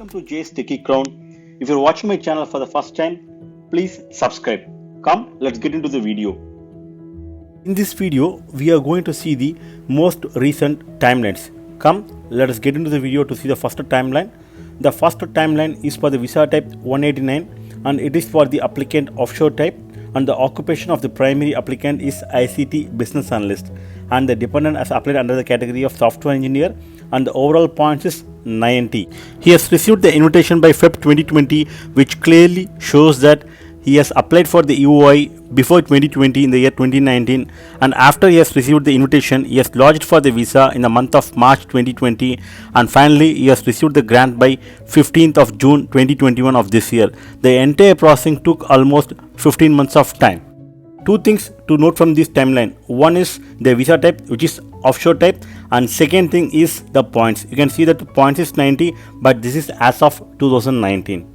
Welcome to Jay's Techie Crown. If you're watching my channel for the first time, please subscribe. Come, let's get into the video. In this video, we are going to see the most recent timelines. Come, let us get into the video to see the first timeline. The first timeline is for the visa type 189 and it is for the applicant offshore type, and the occupation of the primary applicant is ICT business analyst, and the dependent has applied under the category of software engineer, and the overall points is 90. He has received the invitation by Feb 2020, which clearly shows that he has applied for the EOI before 2020 in the year 2019, and after he has received the invitation, he has lodged for the visa in the month of March 2020, and finally he has received the grant by 15th of June 2021 of this year. The entire processing took almost 15 months of time. Two things to note from this timeline. One is the visa type, which is offshore type, and second thing is the points. You can see that the points is 90, but this is as of 2019.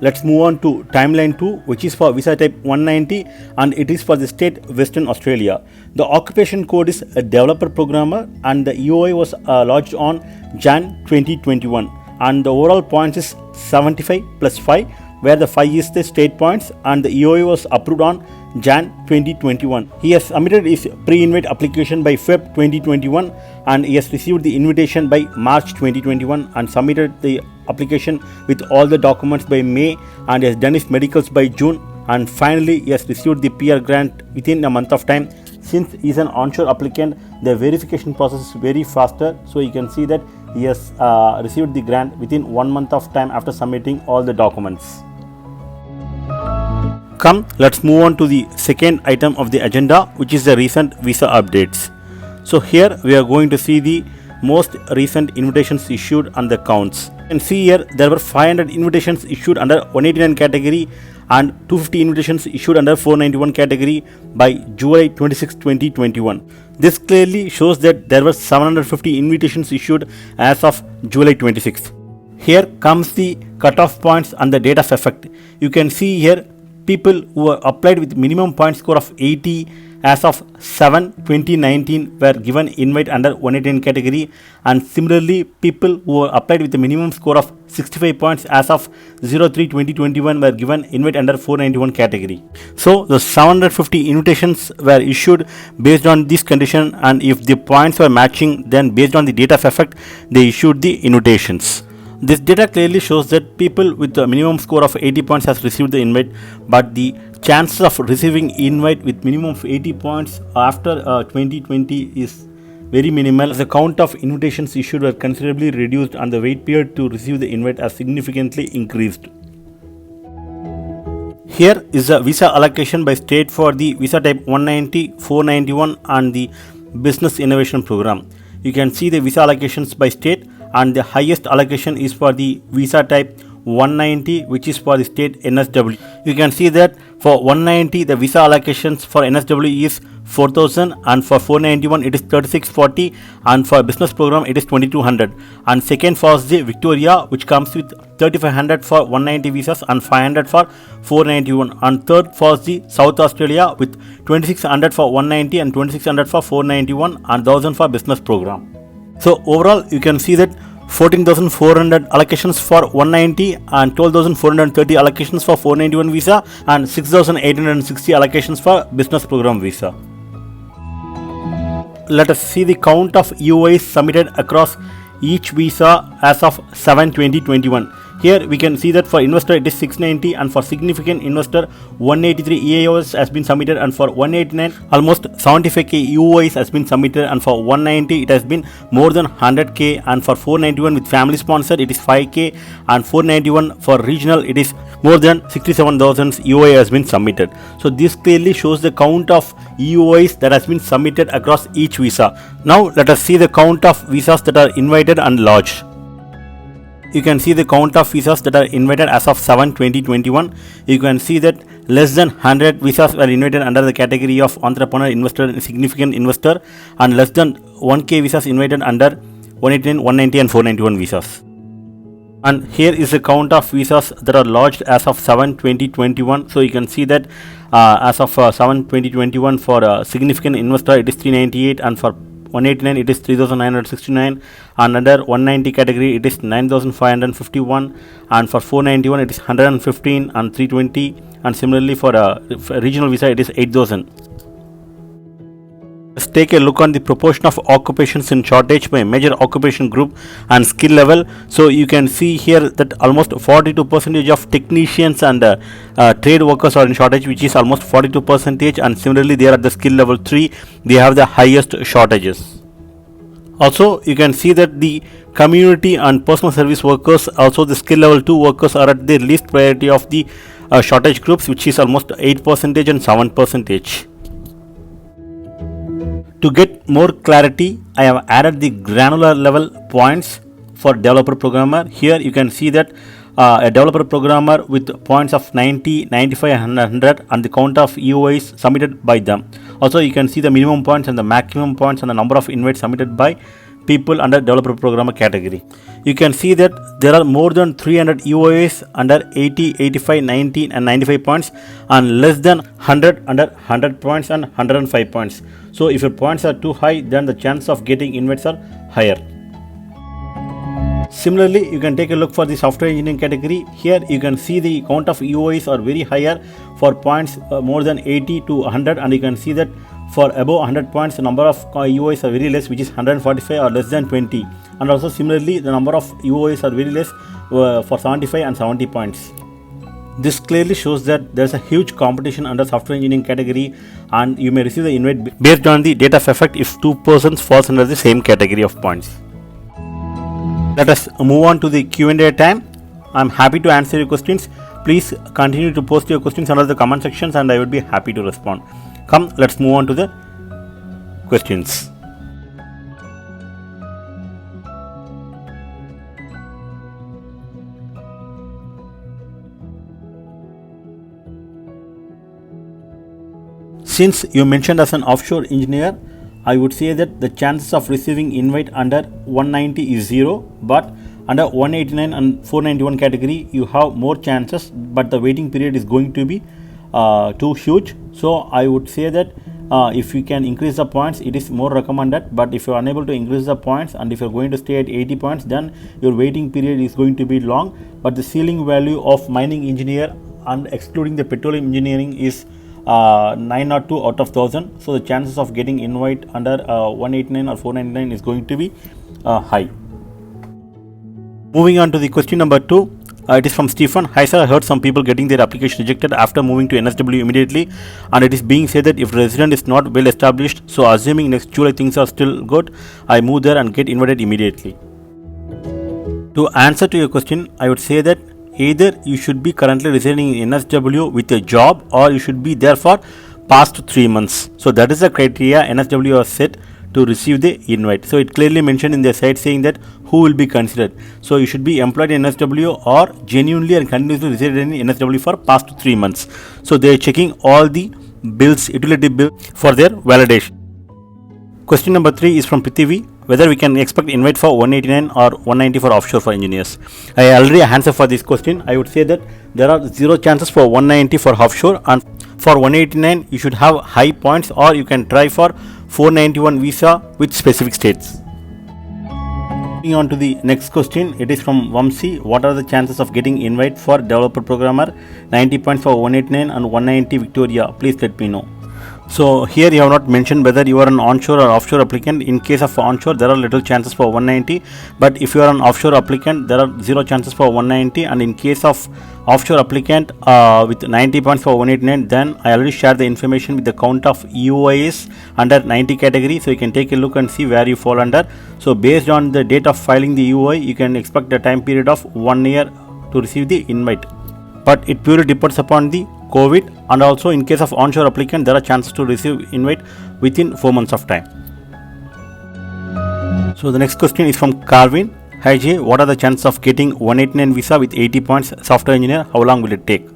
Let's move on to timeline 2, which is for visa type 190, and it is for the state Western Australia. The occupation code is a developer programmer, and the EOI was lodged on Jan 2021, and the overall points is 75 plus 5, where the 5 is the state points, and the EOI was approved on Jan 2021. He has submitted his pre-invite application by Feb 2021, and he has received the invitation by March 2021 and submitted the application with all the documents by May, and he has done his medicals by June, and finally he has received the PR grant within a month of time. Since he is an onshore applicant, the verification process is very faster, so you can see that he has received the grant within 1 month of time after submitting all the documents. Come, let's move on to the second item of the agenda, which is the recent visa updates. So here we are going to see the most recent invitations issued and the counts. You can see here there were 500 invitations issued under 189 category and 250 invitations issued under 491 category by July 26, 2021. This clearly shows that there were 750 invitations issued as of July 26. Here comes the cutoff points and the date of effect. You can see here people who were applied with minimum point score of 80 as of 7/2019 were given invite under 189 category, and similarly people who were applied with a minimum score of 65 points as of 03/2021 were given invite under 491 category. So the 750 invitations were issued based on this condition, and if the points were matching, then based on the date of effect they issued the invitations. This data clearly shows that people with a minimum score of 80 points has received the invite, but the chances of receiving invite with minimum of 80 points after 2020 is very minimal, as the count of invitations issued were considerably reduced and the wait period to receive the invite has significantly increased. Here is the visa allocation by state for the visa type 190, 491 and the business innovation program. You can see the visa allocations by state, and the highest allocation is for the visa type 190, which is for the state NSW. You can see that for 190 the visa allocations for NSW is 4,000, and for 491 it is 3640, and for business program it is 2200. And second falls the Victoria, which comes with 3500 for 190 visas and 500 for 491, and third falls the South Australia with 2600 for 190 and 2600 for 491 and 1000 for business program. So overall you can see that 14,400 allocations for 190 and 12,430 allocations for 491 visa and 6,860 allocations for business program visa. Let us see the count of EOIs submitted across each visa as of 7/2021. Here we can see that for investor it is 690, and for significant investor 183 EOIs has been submitted, and for 189 almost 75k EOIs has been submitted, and for 190 it has been more than 100k, and for 491 with family sponsored it is 5k, and 491 for regional it is more than 67,000 EOI has been submitted. So this clearly shows the count of EOIs that has been submitted across each visa. Now let us see the count of visas that are invited and lodged. You can see the count of visas that are invited as of 7/2021. You can see that less than 100 visas were invited under the category of entrepreneur, investor and significant investor, and less than 1k visas invited under 189, 190 and 491 visas. And here is the count of visas that are lodged as of 7/2021. So you can see that as of 7/2021 for a significant investor it is 398, and for 189 it is 3969, and under 190 category it is 9551, and for 491 it is 115 and 320, and similarly for regional visa it is 8000. Let's take a look on the proportion of occupations in shortage by major occupation group and skill level. So you can see here that almost 42% of technicians and trade workers are in shortage, which is almost 42%, and similarly they are at the skill level 3, they have the highest shortages. Also you can see that the community and personal service workers, also the skill level 2 workers, are at the least priority of the shortage groups, which is almost 8% and 7%. To get more clarity, I have added the granular level points for developer programmer. Here you can see that a developer programmer with points of 90, 95 and 100 and the count of EOIs submitted by them. Also you can see the minimum points and the maximum points and the number of invites submitted by people under developer programmer category. You can see that there are more than 300 EOIs under 80, 85, 90 and 95 points, and less than 100 under 100 points and 105 points. So if your points are too high, then the chance of getting invites are higher. Similarly, you can take a look for the software engineering category. Here you can see the count of EOIs are very higher for points more than 80 to 100, and you can see that for above 100 points the number of EOIs are very less, which is 145 or less than 20, and also similarly the number of EOIs are very less for 75 and 70 points. This clearly shows that there is a huge competition under software engineering category, and you may receive the invite based on the date of effect if two persons falls under the same category of points. Let us move on to the Q&A time. I am happy to answer your questions. Please continue to post your questions under the comment sections and I would be happy to respond. Come, let's move on to the questions. Since you mentioned as an offshore engineer, I would say that the chances of receiving invite under 190 is 0, but under 189 and 491 category you have more chances, but the waiting period is going to be too huge. So I would say that if you can increase the points, it is more recommended, but if you are unable to increase the points and if you are going to stay at 80 points, then your waiting period is going to be long. But the ceiling value of mining engineer and excluding the petroleum engineering is 902 out of 1000, so the chances of getting invite under 189 or 499 is going to be high. Moving on to the question number 2, it is from Stephen. Hi sir, I heard some people getting their application rejected after moving to NSW immediately, and it is being said that if resident is not well established, so assuming next July things are still good, I move there and get invited immediately. To answer to your question, I would say that either you should be currently residing in NSW with a job, or you should be there for past 3 months. So that is the criteria NSW has set to receive the invite. So it clearly mentioned in their site saying that who will be considered. So you should be employed in NSW or genuinely and continuously resided in NSW for past 3 months. So they are checking all the bills, utility bills for their validation. Question number 3 is from Prithivi. Whether we can expect invite for 189 or 190 for offshore for engineers. I already answered for this question. I would say that there are 0 chances for 190 for offshore, and for 189 you should have high points, or you can try for 491 visa with specific states. Moving on to the next question, it is from Vamsi. What are the chances of getting invite for developer programmer? 90 points for 189 and 190 Victoria. Please let me know. So here you have not mentioned whether you are an onshore or offshore applicant. In case of onshore, there are little chances for 190, but if you are an offshore applicant, there are 0 chances for 190, and in case of offshore applicant with 90 points for 189, then I already shared the information with the count of EOIs under 90 category, so you can take a look and see where you fall under. So based on the date of filing the EOI, you can expect a time period of 1 year to receive the invite, but it purely depends upon the COVID, and also in case of onshore applicant, there are chances to receive invite within 4 months of time. So the next question is from Carvin. Hi Jay, what are the chances of getting 189 visa with 80 points software engineer? How long will it take?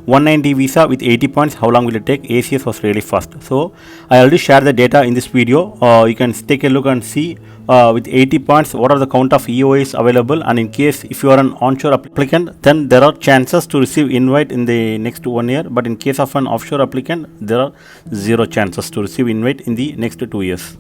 190 visa with 80 points, how long will it take? ACS was really fast. So I already shared the data in this video. You can take a look and see with 80 points what are the count of EOIs available, and in case if you are an onshore applicant, then there are chances to receive invite in the next 1 year, but in case of an offshore applicant, there are 0 chances to receive invite in the next 2 years.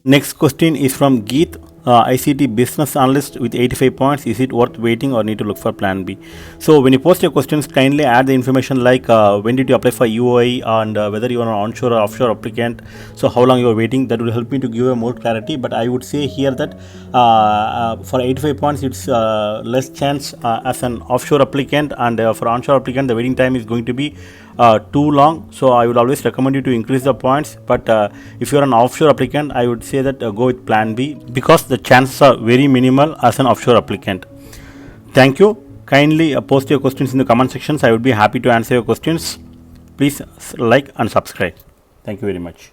Next question is from Geet, ICT business analyst with 85 points. Is it worth waiting or need to look for plan B? So when you post your questions, kindly add the information like when did you apply for UOI and whether you are an onshore or offshore applicant. So how long you are waiting, that will help me to give a more clarity. But I would say here that for 85 points, it's less chance as an offshore applicant, and for onshore applicant, the waiting time is going to be too long. So I would always recommend you to increase the points. But if you are an offshore applicant, I would say that go with plan B, because the chances are very minimal as an offshore applicant. Thank you. Kindly post your questions in the comment sections. I would be happy to answer your questions. Please like and subscribe. Thank you very much.